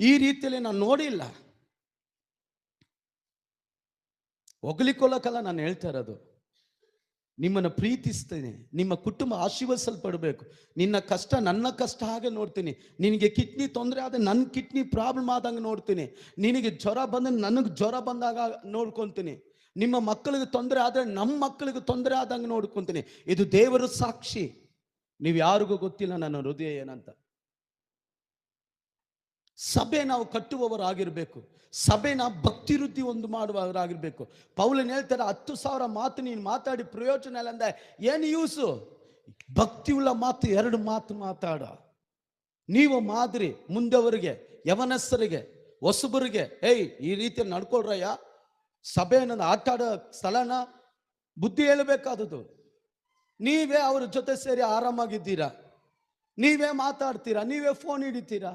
ಈ ರೀತಿಯಲ್ಲಿ ನಾನು ನೋಡಿಲ್ಲ. ಹೊಗಳಿಕೊಳ್ಳಕ್ಕಲ್ಲ ನಾನು ಹೇಳ್ತಾ ಇರೋದು. ನಿಮ್ಮನ್ನು ಪ್ರೀತಿಸ್ತೇನೆ, ನಿಮ್ಮ ಕುಟುಂಬ ಆಶೀರ್ವದಿಸಲ್ಪಡಬೇಕು. ನಿನ್ನ ಕಷ್ಟ ನನ್ನ ಕಷ್ಟ ಹಾಗೆ ನೋಡ್ತೀನಿ. ನಿನಗೆ ಕಿಡ್ನಿ ತೊಂದರೆ ಆದರೆ ನನ್ನ ಕಿಡ್ನಿ ಪ್ರಾಬ್ಲಮ್ ಆದಂಗೆ ನೋಡ್ತೀನಿ. ನಿನಗೆ ಜ್ವರ ಬಂದರೆ ನನಗೆ ಜ್ವರ ಬಂದಾಗ ನೋಡ್ಕೊತೀನಿ. ನಿಮ್ಮ ಮಕ್ಕಳಿಗೆ ತೊಂದರೆ ಆದರೆ ನಮ್ಮ ಮಕ್ಕಳಿಗೆ ತೊಂದರೆ ಆದಂಗೆ ನೋಡ್ಕೊತೀನಿ. ಇದು ದೇವರ ಸಾಕ್ಷಿ. ನೀವು ಯಾರಿಗೂ ಗೊತ್ತಿಲ್ಲ ನನ್ನ ಹೃದಯ ಏನಂತ. ಸಭೆ ನಾವು ಕಟ್ಟುವವರಾಗಿರ್ಬೇಕು. ಸಭೆನ ಭಕ್ತಿ ವೃದ್ಧಿ ಒಂದು ಮಾಡುವವರಾಗಿರ್ಬೇಕು. ಪೌಲನ್ ಹೇಳ್ತಾರೆ, 10,000 ಮಾತು ನೀನು ಮಾತಾಡಿ ಪ್ರಯೋಜನ ಇಲ್ಲ ಅಂದ ಏನು ಯೂಸು? ಭಕ್ತಿಯುಳ್ಳ ಮಾತು 2 ಮಾತು ಮಾತಾಡ. ನೀವು ಮಾದರಿ ಮುಂದೆವರಿಗೆ, ಯವನಸ್ಥರಿಗೆ, ಹೊಸಬರಿಗೆ, ಈ ರೀತಿ ನಡ್ಕೊಳ್ರಯ್ಯ. ಸಭೆ ಅನ್ನೋದು ಆಟ ಆಡೋ ಸ್ಥಳನ, ಬುದ್ಧಿ ಹೇಳಬೇಕಾದದು. ನೀವೇ ಅವ್ರ ಜೊತೆ ಸೇರಿ ಆರಾಮಾಗಿದ್ದೀರಾ, ನೀವೇ ಮಾತಾಡ್ತೀರಾ, ನೀವೇ ಫೋನ್ ಹಿಡಿತೀರಾ.